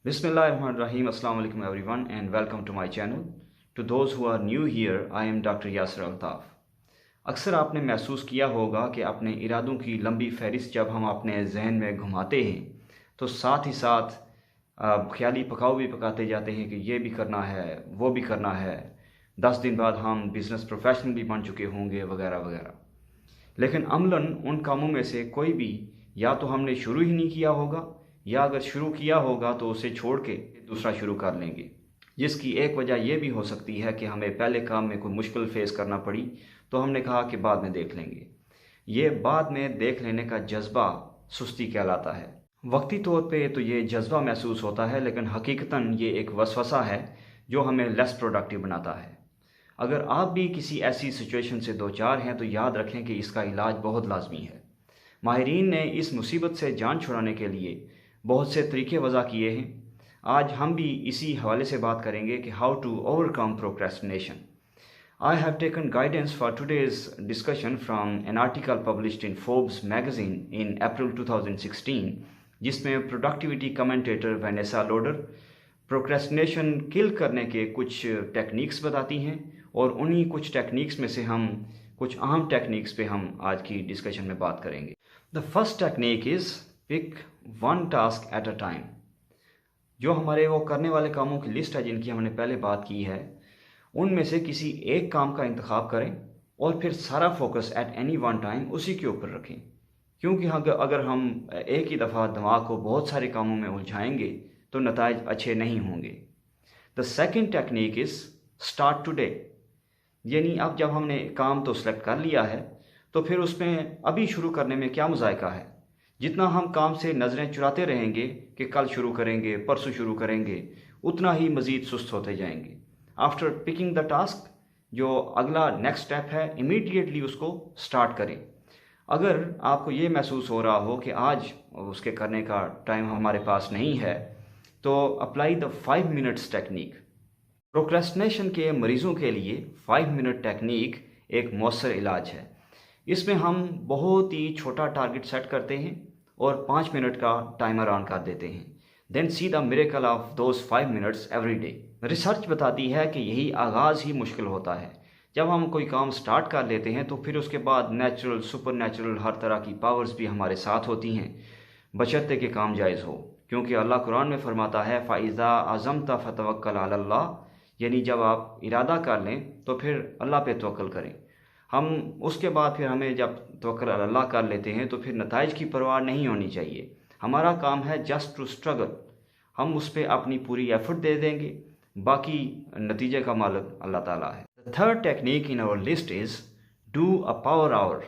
Bismillahirrahmanirrahim. Assalamu alaikum everyone and welcome to my channel. To those who are new here, I am Dr. Yasir Altaf. अक्सर आपने महसूस किया होगा कि अपने इरादों की लंबी फहरिस्त जब हम अपने जहन में घुमाते हैं तो साथ ही साथ ख्याली पकाओ भी पकाते जाते हैं कि ये भी करना है, वो भी करना है, 10 दिन बाद हम बिज़नेस प्रोफेशनल भी बन चुके होंगे वगैरह वगैरह। लेकिन अमलन उन कामों में से कोई भी या तो हमने शुरू ही नहीं किया होगा या अगर शुरू किया होगा तो उसे छोड़ के दूसरा शुरू कर लेंगे, जिसकी एक वजह यह भी हो सकती है कि हमें पहले काम में कोई मुश्किल फेस करना पड़ी तो हमने कहा कि बाद में देख लेंगे। ये बाद में देख लेने का जज्बा सुस्ती कहलाता है। वक्ती तौर पे तो ये जज्बा महसूस होता है, लेकिन हकीकतन ये एक वसवसा है जो हमें लेस प्रोडक्टिव बनाता है। अगर आप भी किसी ऐसी सिचुएशन से दो चार हैं तो याद रखें कि इसका इलाज बहुत लाजमी है। माहिरीन ने इस मुसीबत से जान छुड़ाने के लिए बहुत से तरीके वज़ा किए हैं। आज हम भी इसी हवाले से बात करेंगे कि how to overcome procrastination. I have taken guidance for today's discussion from an article published in Forbes magazine in April 2016, जिसमें productivity commentator Vanessa Loder procrastination kill करने के कुछ टेक्निक्स बताती हैं, और उन्हीं कुछ टेक्निक्स में से हम कुछ अहम टेक्निक्स पे हम आज की डिस्कशन में बात करेंगे। The first technique is pick one task at a time. जो हमारे वो करने वाले कामों की लिस्ट है जिनकी हमने पहले बात की है, उनमें से किसी एक काम का इंतखाब करें और फिर सारा focus at any one time उसी के ऊपर रखें, क्योंकि अगर हम एक ही दफ़ा दिमाग को बहुत सारे कामों में उलझाएंगे तो नताइज अच्छे नहीं होंगे। The second technique is start today, यानी अब जब हमने काम तो सेलेक्ट कर लिया है तो फिर उसमें अभी शुरू करने में क्या मुज़ायका है। जितना हम काम से नज़रें चुराते रहेंगे कि कल शुरू करेंगे, परसों शुरू करेंगे, उतना ही मज़ीद सुस्त होते जाएंगे। आफ्टर पिकिंग द टास्क, जो अगला नेक्स्ट स्टेप है, इमीडिएटली उसको स्टार्ट करें। अगर आपको ये महसूस हो रहा हो कि आज उसके करने का टाइम हमारे पास नहीं है, तो apply the 5 minutes technique. Procrastination के मरीज़ों के लिए 5 मिनट टेक्निक एक मौसर इलाज है। इसमें हम बहुत ही छोटा टारगेट सेट करते हैं और 5 मिनट का टाइमर ऑन कर देते हैं। Then see the miracle of those 5 minutes every day. Research बताती है कि यही आगाज़ ही मुश्किल होता है। जब हम कोई काम स्टार्ट कर लेते हैं तो फिर उसके बाद नेचुरल, सुपर नेचुरल, हर तरह की पावर्स भी हमारे साथ होती हैं, बशर्ते कि काम जायज़ हो। क्योंकि अल्लाह कुरान में फरमाता है फ़ाइज़ा अज़मता फ़तवक्कल अलल्लाह, यानी जब आप इरादा कर लें तो फिर अल्लाह पे तवक्कल करें। हम उसके बाद फिर हमें जब तवक्कुल अल्लाह कर लेते हैं तो फिर नताइज की परवाह नहीं होनी चाहिए। हमारा काम है जस्ट टू स्ट्रगल। हम उस पर अपनी पूरी एफर्ट दे देंगे, बाकी नतीजे का मालिक अल्लाह ताला है। The third technique in our list is do a power hour.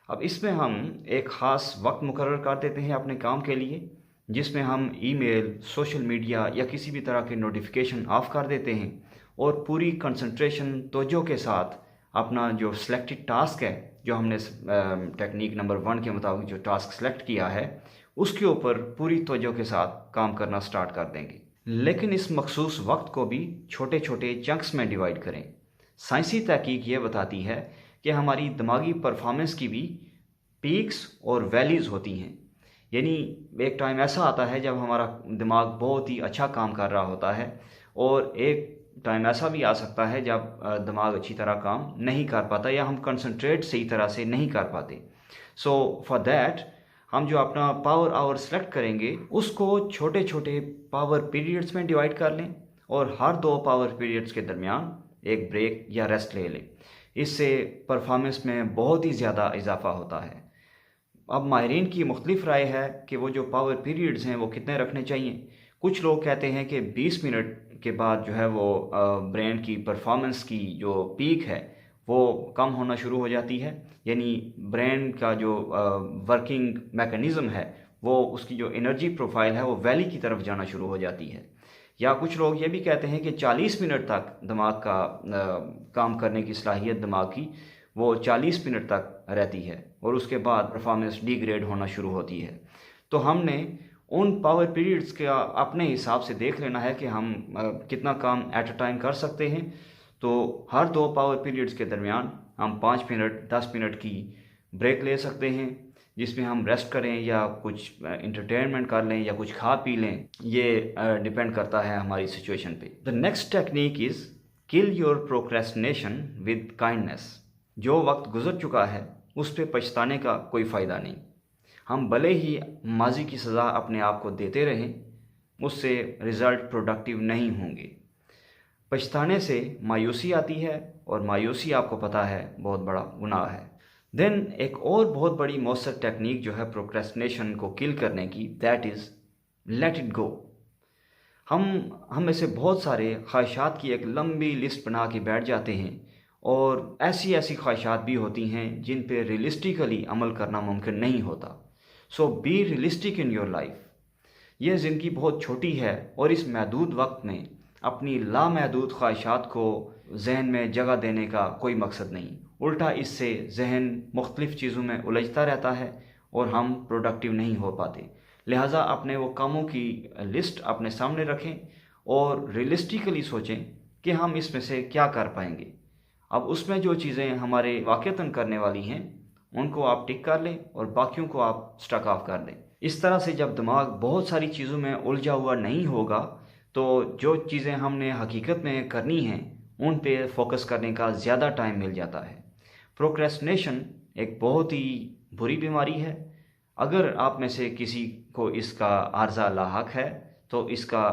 अब इसमें हम एक ख़ास वक्त मुकर्रर कर देते हैं अपने काम के लिए, जिसमें हम ईमेल, सोशल मीडिया या किसी भी तरह के नोटिफिकेशन ऑफ कर देते हैं और पूरी कंसंट्रेशन तवज्जो के साथ अपना जो सिलेक्टेड टास्क है, जो हमने टेक्निक नंबर 1 के मुताबिक जो टास्क सेलेक्ट किया है, उसके ऊपर पूरी तवज्जो के साथ काम करना स्टार्ट कर देंगे। लेकिन इस मखसूस वक्त को भी छोटे छोटे चंक्स में डिवाइड करें। साइंसी तहकीक ये बताती है कि हमारी दिमागी परफॉर्मेंस की भी पीक्स और वैलीज़ होती हैं। यानी एक टाइम ऐसा आता है जब हमारा दिमाग बहुत ही अच्छा काम कर रहा होता है, और एक टाइम ऐसा भी आ सकता है जब दिमाग अच्छी तरह काम नहीं कर पाता या हम कंसंट्रेट सही तरह से नहीं कर पाते। सो फॉर दैट हम जो अपना पावर आवर सेलेक्ट करेंगे उसको छोटे छोटे पावर पीरियड्स में डिवाइड कर लें और हर 2 पावर पीरियड्स के दरमियान एक ब्रेक या रेस्ट ले लें। इससे परफॉर्मेंस में बहुत ही ज़्यादा इजाफा होता है। अब माहिरीन की मुख्तलिफ राय है कि वो जो पावर पीरियड्स हैं वो कितने रखने चाहिए। कुछ लोग कहते हैं कि 20 मिनट के बाद जो है वो ब्रेन की परफॉर्मेंस की जो पीक है वो कम होना शुरू हो जाती है, यानी ब्रेन का जो वर्किंग मैकेनिज़्म है वो उसकी जो एनर्जी प्रोफाइल है वो वैली की तरफ जाना शुरू हो जाती है। या कुछ लोग ये भी कहते हैं कि 40 मिनट तक दिमाग का काम करने की सलाहियत दिमाग की वो 40 मिनट तक रहती है और उसके बाद परफॉर्मेंस डिग्रेड होना शुरू होती है। तो हमने उन पावर पीरियड्स का अपने हिसाब से देख लेना है कि हम कितना काम एट अ टाइम कर सकते हैं। तो हर 2 पावर पीरियड्स के दरमियान हम 5 मिनट 10 मिनट की ब्रेक ले सकते हैं। جس میں ہم ریسٹ کریں یا کچھ انٹرٹینمنٹ کر لیں یا کچھ کھا پی لیں، یہ ڈپینڈ کرتا ہے ہماری سچویشن پہ۔ The next technique is kill your procrastination with kindness. جو وقت گزر چکا ہے اس پہ پچھتانے کا کوئی فائدہ نہیں۔ ہم بھلے ہی ماضی کی سزا اپنے آپ کو دیتے رہیں، اس سے رزلٹ پروڈکٹیو نہیں ہوں گے۔ پچھتانے سے مایوسی آتی ہے، اور مایوسی آپ کو پتہ ہے بہت بڑا گناہ ہے۔ دین ایک اور بہت بڑی مؤثر ٹیکنیک جو ہے پروکریسٹینیشن کو کل کرنے کی، that is late it go. ہم میں سے بہت سارے خواہشات کی ایک لمبی لسٹ بنا کے بیٹھ جاتے ہیں، اور ایسی خواہشات بھی ہوتی ہیں جن پہ ریئلسٹیکلی عمل کرنا ممکن نہیں ہوتا۔ So be realistic in your life. یہ زندگی بہت چھوٹی ہے، اور اس محدود وقت میں اپنی لامحدود خواہشات کو ذہن میں جگہ دینے کا کوئی مقصد نہیں۔ الٹا اس سے ذہن مختلف چیزوں میں الجھتا رہتا ہے اور ہم پروڈکٹیو نہیں ہو پاتے۔ لہٰذا اپنے وہ کاموں کی لسٹ اپنے سامنے رکھیں اور ریئلسٹیکلی سوچیں کہ ہم اس میں سے کیا کر پائیں گے۔ اب اس میں جو چیزیں ہمارے واقعتاً کرنے والی ہیں ان کو آپ ٹک کر لیں، اور باقیوں کو آپ سٹک آف کر دیں۔ اس طرح سے جب دماغ بہت ساری چیزوں میں الجھا ہوا نہیں ہوگا تو جو چیزیں ہم نے حقیقت میں کرنی ہیں ان پہ فوکس کرنے کا زیادہ ٹائم مل جاتا ہے۔ پروکریسٹینیشن ایک بہت ہی بری بیماری ہے۔ اگر آپ میں سے کسی کو اس کا عارضہ لاحق ہے تو اس کا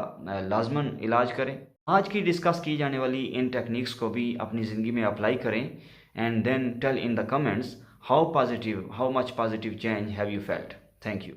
لازماً علاج کریں۔ آج کی ڈسکس کی جانے والی ان ٹیکنیکس کو بھی اپنی زندگی میں اپلائی کریں، and then tell in the comments how much positive change have you felt. Thank you.